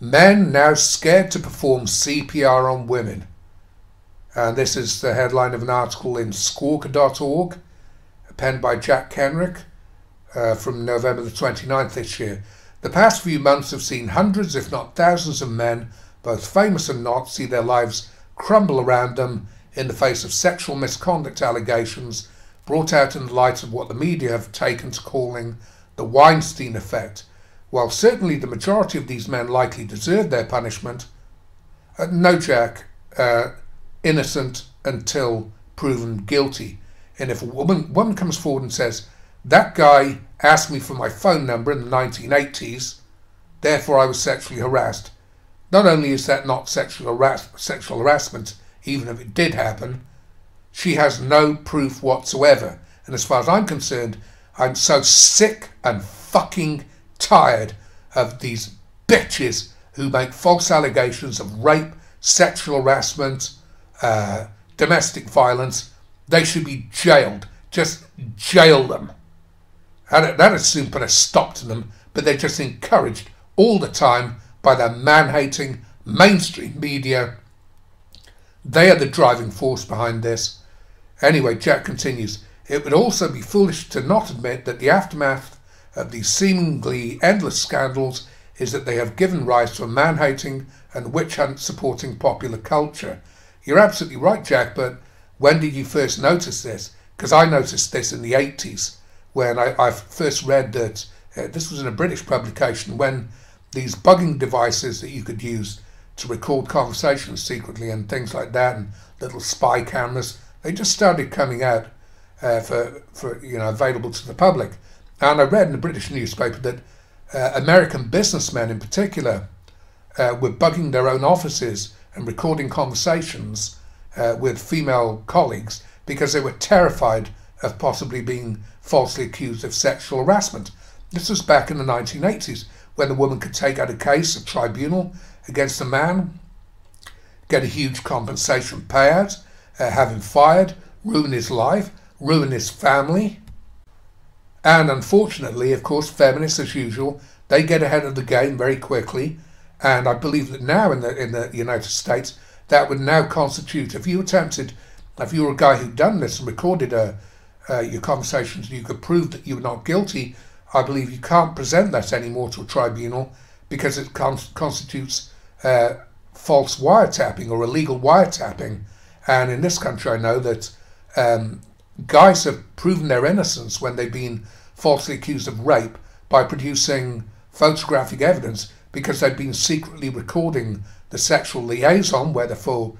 Men now scared to perform CPR on women. And this is the headline of an article in squawka.org, penned by Jack Kenrick, from November the 29th this year. The past few months have seen hundreds, if not thousands of men, both famous and not, see their lives crumble around them in the face of sexual misconduct allegations brought out in the light of what the media have taken to calling the Weinstein effect. While certainly the majority of these men likely deserve their punishment, no, Jack, innocent until proven guilty. And if a woman comes forward and says, that guy asked me for my phone number in the 1980s, therefore I was sexually harassed, not only is that not sexual harassment, even if it did happen, she has no proof whatsoever. And as far as I'm concerned, I'm so sick and fucking tired of these bitches who make false allegations of rape, sexual harassment, domestic violence. They should be jailed. Just jail them. And that would soon put a stop to them, but they're just encouraged all the time by the man-hating mainstream media. They are the driving force behind this. Anyway, Jack continues, it would also be foolish to not admit that the aftermath of these seemingly endless scandals is that they have given rise to a man-hating and witch hunt supporting popular culture. You're absolutely right, Jack, but when did you first notice this? Because I noticed this in the 80s, when I first read that, this was in a British publication, when these bugging devices that you could use to record conversations secretly and things like that, and little spy cameras, they just started coming out for available to the public. And I read in a British newspaper that American businessmen in particular were bugging their own offices and recording conversations with female colleagues because they were terrified of possibly being falsely accused of sexual harassment. This was back in the 1980s, when a woman could take out a case, a tribunal, against a man, get a huge compensation payout, have him fired, ruin his life, ruin his family. And unfortunately, of course, feminists, as usual, they get ahead of the game very quickly. And I believe that now in the United States, that would now constitute, if you were a guy who'd done this and recorded your conversations, and you could prove that you were not guilty, I believe you can't present that anymore to a tribunal because it constitutes false wiretapping or illegal wiretapping. And in this country, I know that guys have proven their innocence when they've been falsely accused of rape by producing photographic evidence because they've been secretly recording the sexual liaison, whether for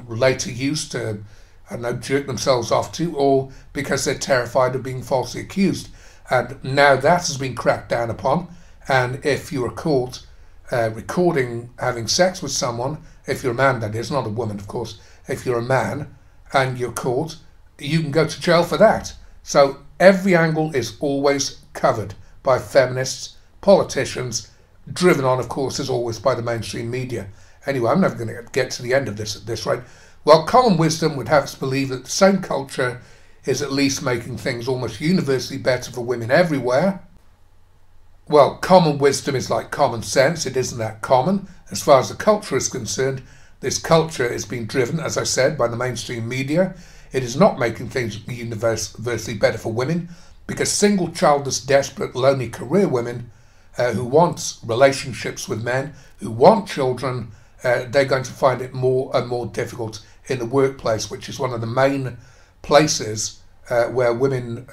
later use to, jerk themselves off to, or because they're terrified of being falsely accused. And now that has been cracked down upon. And if you are caught recording having sex with someone, if you're a man, that is, not a woman, of course, if you're a man and you're caught, you can go to jail for that. So every angle is always covered by feminists, politicians, driven on, of course, as always, by the mainstream media. Anyway, I'm never going to get to the end of this at this rate. Well, common wisdom would have us believe that the same culture is at least making things almost universally better for women everywhere. Well, common wisdom is like common sense. It isn't that common. As far as the culture is concerned, this culture is being driven, as I said, by the mainstream media. It is not making things universally better for women, because single, childless, desperate, lonely career women who want relationships with men, who want children, they're going to find it more and more difficult in the workplace, which is one of the main places where women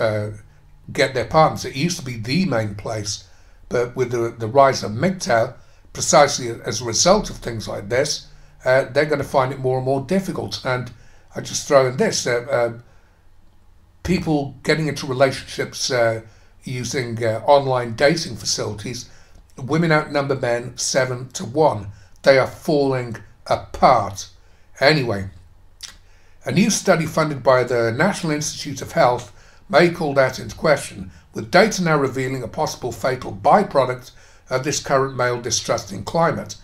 get their partners. It used to be the main place, but with the rise of MGTOW, precisely as a result of things like this, they're going to find it more and more difficult. And I just throw in this, people getting into relationships using online dating facilities, women outnumber men 7-1. They are falling apart. Anyway, a new study funded by the National Institute of Health may call that into question, with data now revealing a possible fatal byproduct of this current male distrusting climate.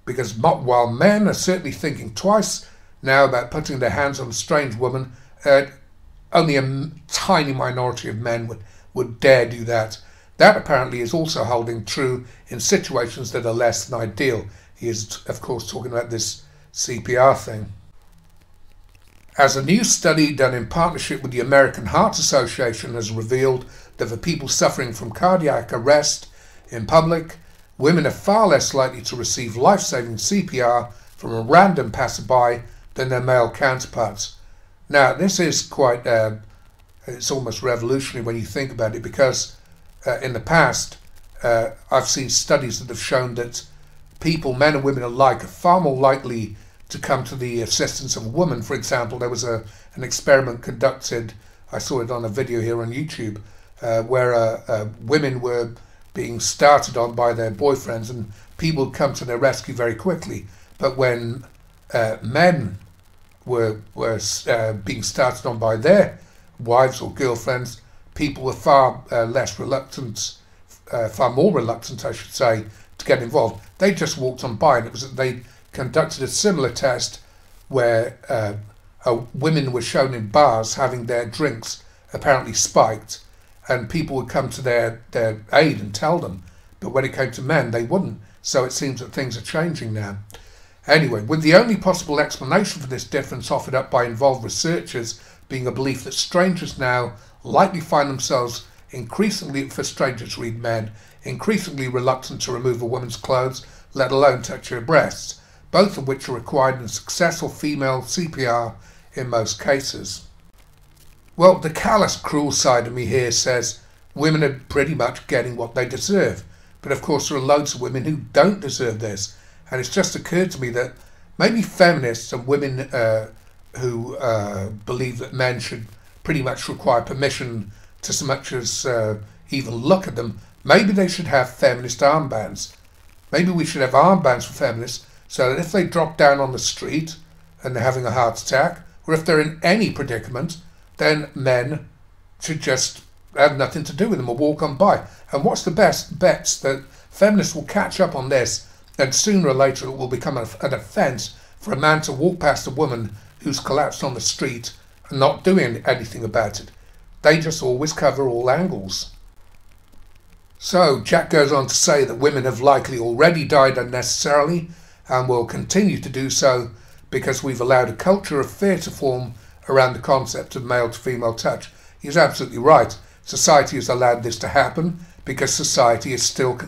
Because while men are certainly thinking twice now about putting their hands on a strange woman, only a tiny minority of men would dare do that. That apparently is also holding true in situations that are less than ideal. He is, of course, talking about this CPR thing. As a new study done in partnership with the American Heart Association has revealed that for people suffering from cardiac arrest in public, women are far less likely to receive life-saving CPR from a random passerby than their male counterparts. Now, this is quite, it's almost revolutionary when you think about it, because in the past, I've seen studies that have shown that people, men and women alike, are far more likely to come to the assistance of a woman. For example, there was an experiment conducted, I saw it on a video here on YouTube, where women were being started on by their boyfriends, and people would come to their rescue very quickly. But when men were being started on by their wives or girlfriends, people were far more reluctant, I should say, to get involved. They just walked on by, and it was that they conducted a similar test where women were shown in bars having their drinks apparently spiked, and people would come to their aid and tell them. But when it came to men, they wouldn't. So it seems that things are changing now. Anyway, with the only possible explanation for this difference offered up by involved researchers being a belief that strangers now likely find themselves increasingly reluctant to remove a woman's clothes, let alone touch her breasts, both of which are required in successful female CPR in most cases. Well, the callous, cruel side of me here says women are pretty much getting what they deserve. But of course there are loads of women who don't deserve this. And it's just occurred to me that maybe feminists and women who believe that men should pretty much require permission to so much as even look at them, maybe they should have feminist armbands. Maybe we should have armbands for feminists, so that if they drop down on the street and they're having a heart attack, or if they're in any predicament, then men should just have nothing to do with them or walk on by. And what's the best bets that feminists will catch up on this, and sooner or later it will become an offence for a man to walk past a woman who's collapsed on the street and not doing anything about it. They just always cover all angles. So Jack goes on to say that women have likely already died unnecessarily and will continue to do so because we've allowed a culture of fear to form around the concept of male to female touch. He's absolutely right. Society has allowed this to happen because society is still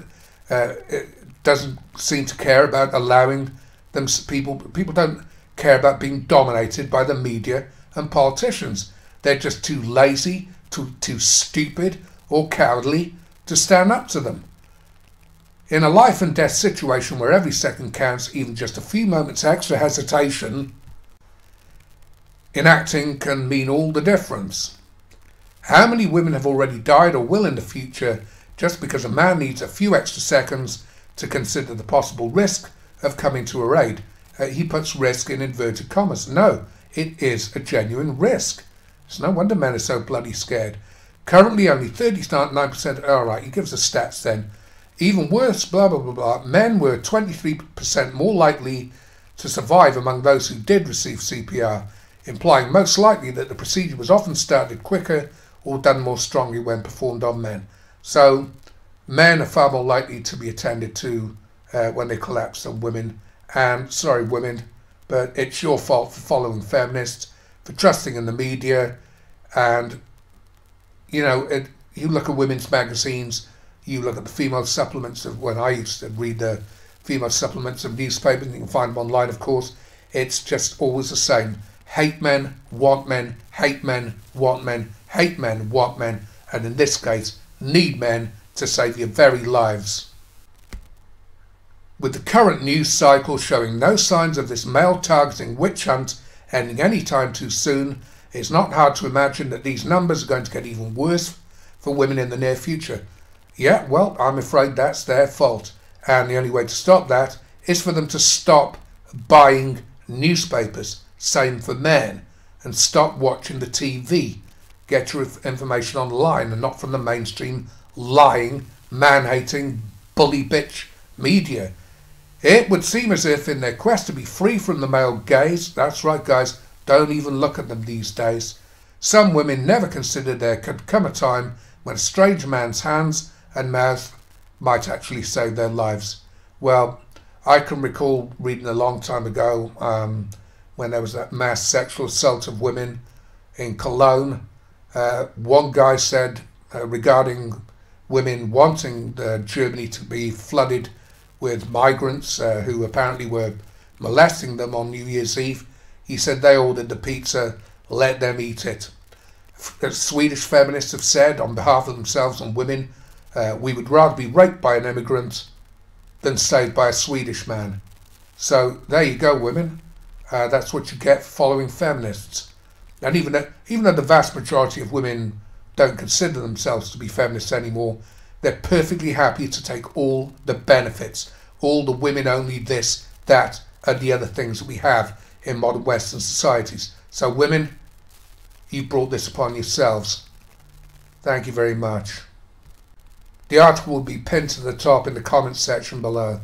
doesn't seem to care about allowing them. People don't care about being dominated by the media and politicians. They're just too lazy, too stupid or cowardly to stand up to them. In a life and death situation where every second counts, even just a few moments extra hesitation in acting can mean all the difference. How many women have already died or will in the future just because a man needs a few extra seconds to consider the possible risk of coming to her aid? He puts risk in inverted commas. No, it is a genuine risk. It's no wonder men are so bloody scared. Currently only 39%, alright, he gives the stats then. Even worse, blah blah blah blah, men were 23% more likely to survive among those who did receive CPR, implying most likely that the procedure was often started quicker or done more strongly when performed on men. So men are far more likely to be attended to when they collapse than women. And sorry women, but it's your fault for following feminists, for trusting in the media. And you know, you look at women's magazines, you look at the female supplements of when I used to read the female supplements of newspapers, and you can find them online of course. It's just always the same. Hate men, want men, hate men, want men, hate men, want men, and in this case need men to save your very lives. With the current news cycle showing no signs of this male-targeting witch hunt ending any time too soon, it's not hard to imagine that these numbers are going to get even worse for women in the near future. Yeah, well, I'm afraid that's their fault, and the only way to stop that is for them to stop buying newspapers, same for men, and stop watching the TV. Get your information online and not from the mainstream lying, man-hating, bully bitch media. It would seem as if in their quest to be free from the male gaze, that's right guys, don't even look at them these days, some women never considered there could come a time when a strange man's hands and mouth might actually save their lives. Well, I can recall reading a long time ago when there was that mass sexual assault of women in Cologne. One guy said regarding women wanting Germany to be flooded with migrants who apparently were molesting them on New Year's Eve, he said they ordered the pizza, let them eat it. Swedish feminists have said on behalf of themselves and women, we would rather be raped by an immigrant than saved by a Swedish man. So there you go, women. That's what you get following feminists. And even though the vast majority of women don't consider themselves to be feminists anymore, they're perfectly happy to take all the benefits, all the women-only this, that, and the other things that we have in modern Western societies. So women, you brought this upon yourselves. Thank you very much. The article will be pinned to the top in the comments section below.